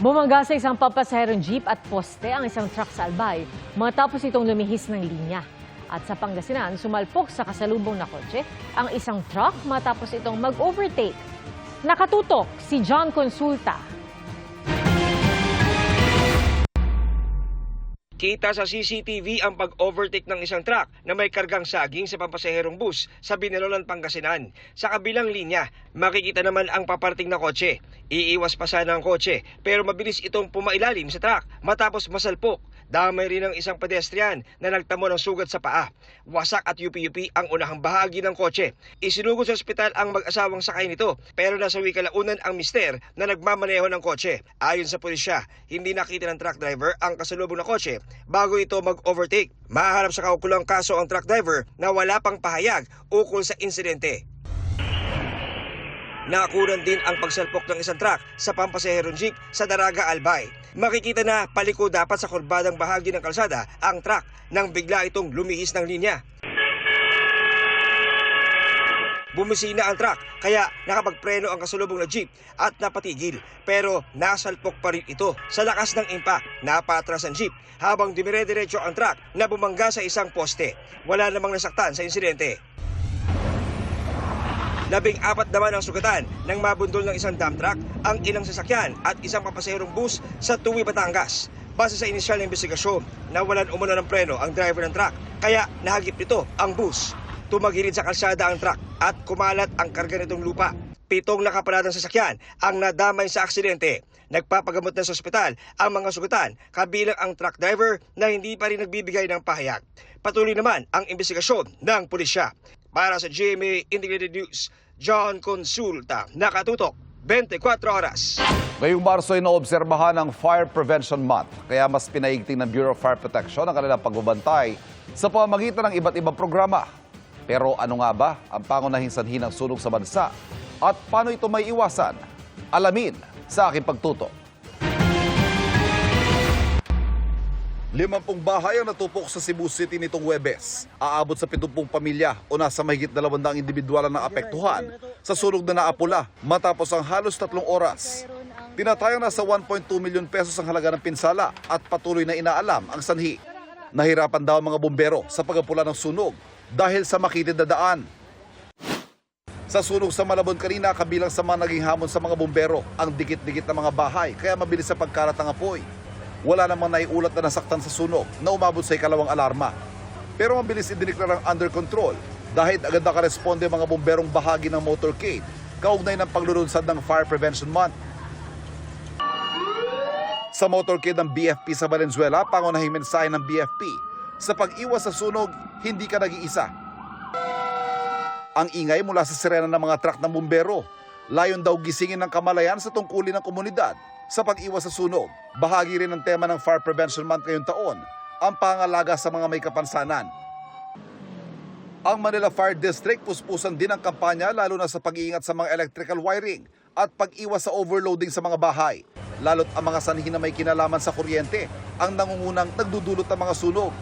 Bumangga sa isang papasaherong jeep at poste ang isang truck sa Albay matapos itong lumihis ng linya. At sa Pangasinan, sumalpok sa kasalubong na kotse ang isang truck matapos itong mag-overtake. Nakatutok si John Consulta. Kita sa CCTV ang pag-overtake ng isang truck na may kargang saging sa pampasaherong bus sa Binalolan, Pangasinan. Sa kabilang linya, makikita naman ang paparting na kotse. Iiwas pa sana ang kotse pero mabilis itong pumailalim sa truck matapos masalpok. Damay rin ang isang pedestrian na nagtamo ng sugat sa paa. Wasak at yupi-yupi ang unahang bahagi ng kotse. Isinugod sa ospital ang mag-asawang sakay nito pero nasawi kalaunan ang mister na nagmamaneho ng kotse. Ayon sa pulisya, hindi nakita ng truck driver ang kasalubong na kotse bago ito mag-overtake. Mahaharap sa kaukulang kaso ang truck driver na wala pang pahayag ukol sa insidente. Nakunan din ang pagsalpok ng isang truck sa pampasaherong jeep sa Daraga, Albay. Makikita na paliko dapat sa kurbadang bahagi ng kalsada ang truck nang bigla itong lumihis ng linya. Bumisina ang truck kaya nakapagpreno ang kasalubong na jeep at napatigil. Pero nasalpok pa rin ito. Sa lakas ng impact, napatras ang jeep habang dumire-diretso ang truck na bumangga sa isang poste. Wala namang nasaktan sa insidente. 14 naman ang sugatan nang mabundol ng isang dump truck ang ilang sasakyan at isang papasaherong bus sa Tuwi, Batangas. Base sa inisyal na investigasyon, nawalan umano ng preno ang driver ng truck kaya nahagip nito ang bus. Tumagilid sa kalsada ang truck at kumalat ang karga nitong lupa. 7 nakapaladang sasakyan ang nadamay sa aksidente. Nagpapagamot na sa ospital ang mga sugatan kabilang ang truck driver na hindi pa rin nagbibigay ng pahayag. Patuloy naman ang investigasyon ng pulisya. Para sa GMA Integrated News, John Consulta, nakatutok 24 oras. Ngayong Marso ay naobserbahan ang Fire Prevention Month, kaya mas pinaigting ng Bureau of Fire Protection ang kanilang pagbabantay sa pamamagitan ng iba't ibang programa. Pero ano nga ba ang pangunahing sanhi ng sunog sa bansa at paano ito may iwasan? Alamin sa aking pagtutok. 50 bahay ang natupok sa Cebu City nitong Huwebes. Aabot sa 70 pamilya o nasa mahigit 200 individual ang naapektuhan sa sunog na naapula matapos ang halos 3 oras. Tinatayang nasa 1.2 milyon pesos ang halaga ng pinsala at patuloy na inaalam ang sanhi. Nahirapan daw ang mga bumbero sa pagapula ng sunog dahil sa makitid na daan. Sa sunog sa Malabon kanina, kabilang sa mga naging hamon sa mga bumbero ang dikit-dikit na mga bahay kaya mabilis sa pagkalat ng apoy. Wala namang naiulat na nasaktan sa sunog na umabot sa ikalawang alarma. Pero mabilis idineklarang under control dahil agad nakaresponde mga bomberong bahagi ng motorcade kaugnay ng paglulunsad ng Fire Prevention Month. Sa motorcade ng BFP sa Valenzuela, pangunahing mensahe ng BFP, sa pag-iwas sa sunog, hindi ka nag-iisa. Ang ingay mula sa sirena ng mga truck ng bumbero, layon daw gisingin ng kamalayan sa tungkulin ng komunidad sa pag-iwas sa sunog. Bahagi rin ng tema ng Fire Prevention Month ngayong taon, ang pangalaga sa mga may kapansanan. Ang Manila Fire District puspusan din ang kampanya lalo na sa pag-iingat sa mga electrical wiring at pag-iwas sa overloading sa mga bahay. Lalo't ang mga sanhi na may kinalaman sa kuryente ang nangungunang nagdudulot ng mga sunog.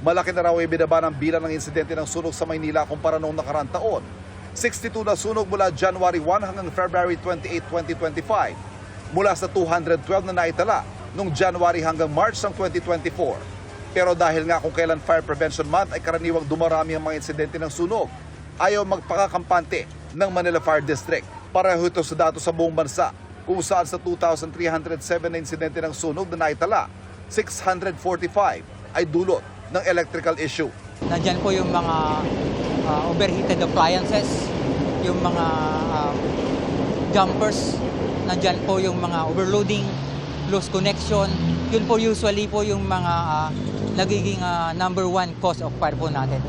Malaki na raw ay binaba ng bilang ng insidente ng sunog sa Maynila kumpara noong nakaraang taon. 62 na sunog mula January 1 hanggang February 28, 2025. Mula sa 212 na naitala noong January hanggang March ng 2024. Pero dahil nga kung kailan Fire Prevention Month ay karaniwang dumarami ang mga insidente ng sunog, ayaw magpakakampante ng Manila Fire District. Pareho ito sa datos sa buong bansa, kung saan sa 2,307 na insidente ng sunog na naitala, 645 ay dulot ng electrical issue. Nandyan po yung mga overheated appliances, yung mga jumpers, nandyan po yung mga overloading, loose connection. Yun po usually po yung mga nagiging number 1 cause of fire po natin.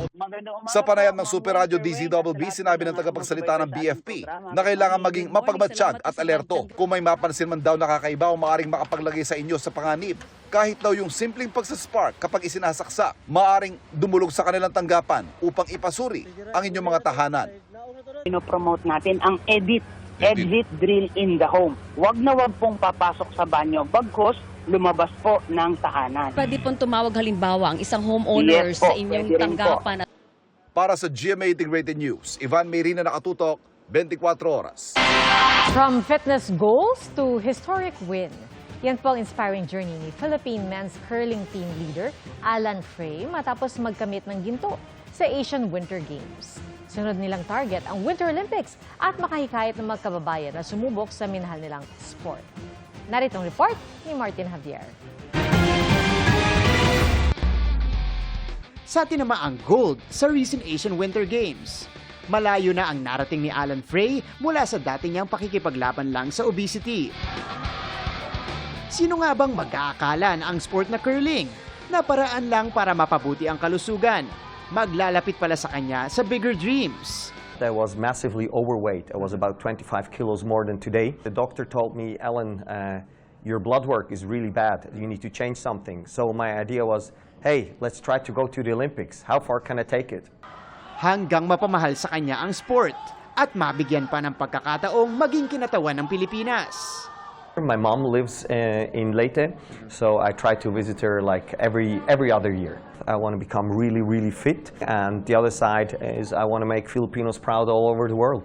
Sa panayam ng Super Radio DZBB, sinabi ng tagapagsalita ng BFP na kailangan maging mapagmatsyag at alerto kung may mapansin man daw nakakaiba o maaaring makapaglagay sa inyo sa panganib. Kahit daw yung simpleng pagsaspark kapag isinasaksak, maaaring dumulog sa kanilang tanggapan upang ipasuri ang inyong mga tahanan. Pinopromote natin ang exit drill in the home. Wag na wag pong papasok sa banyo, bagkus lumabas po ng tahanan. Pwede pong tumawag halimbawa ang isang homeowner Yes po, sa inyong pwede rin tanggapan. Para sa GMA Integrated News, Ivan Mayrina, nakatutok, 24 oras. From fitness goals to historic win, Yan po ang inspiring journey ni Philippine men's curling team leader Alan Frey matapos magkamit ng ginto sa Asian Winter Games. Sunod nilang target ang Winter Olympics at makahikayat ng magkababayan na sumubok sa minahal nilang sport. Narito ang report ni Martin Javier. Sa tinamaang gold sa recent Asian Winter Games. Malayo na ang narating ni Alan Frey mula sa dati niyang pakikipaglaban lang sa obesity. Sino nga bang mag-aakala na ang sport na curling na paraan lang para mapabuti ang kalusugan? Maglalapit pala sa kanya sa bigger dreams. I was massively overweight. I was about 25 kilos more than today. The doctor told me, Ellen, your blood work is really bad. You need to change something. So my idea was, hey, let's try to go to the Olympics. How far can I take it? Hanggang mapamahal sa kanya ang sport at mabigyan pa ng pagkakataong maging kinatawan ng Pilipinas. My mom lives in Leyte, so I try to visit her like every other year. I want to become really, really fit, and the other side is I want to make Filipinos proud all over the world.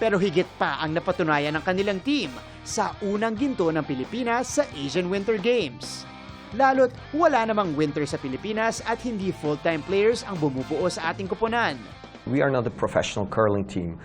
Pero higit pa ang napatunayan ng kanilang team sa unang ginto ng Pilipinas sa Asian Winter Games. Lalo't wala namang winter sa Pilipinas at hindi full-time players ang bumubuo sa ating koponan. We are not a professional curling team.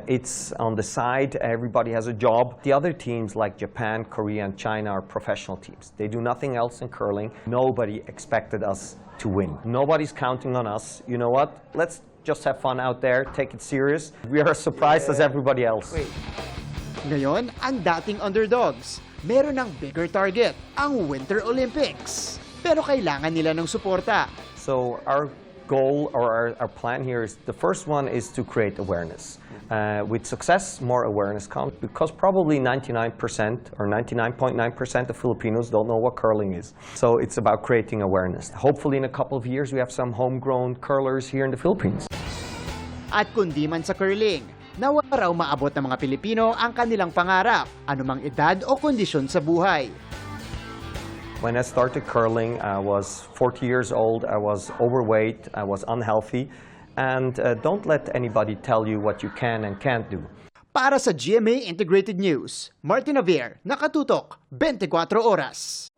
It's on the side, everybody has a job. The other teams like Japan, Korea, and China are professional teams. They do nothing else in curling. Nobody expected us to win. Nobody's counting on us. You know what? Let's just have fun out there, take it serious. We are as surprised as everybody else. Ngayon, ang dating underdogs, meron ng bigger target, ang Winter Olympics. Pero kailangan nila ng suporta. So our goal or our plan here is the first one is to create awareness. With success, more awareness comes because probably 99% or 99.9% of Filipinos don't know what curling is. So it's about creating awareness. Hopefully in a couple of years we have some homegrown curlers here in the Philippines. At kundi man sa curling, nawa raw maabot ng mga Pilipino ang kanilang pangarap, anumang edad o kondisyon sa buhay. When I started curling, I was 40 years old, I was overweight, I was unhealthy, and don't let anybody tell you what you can and can't do. Para sa GMA Integrated News, Martin Javier, Nakatutok, 24 Oras.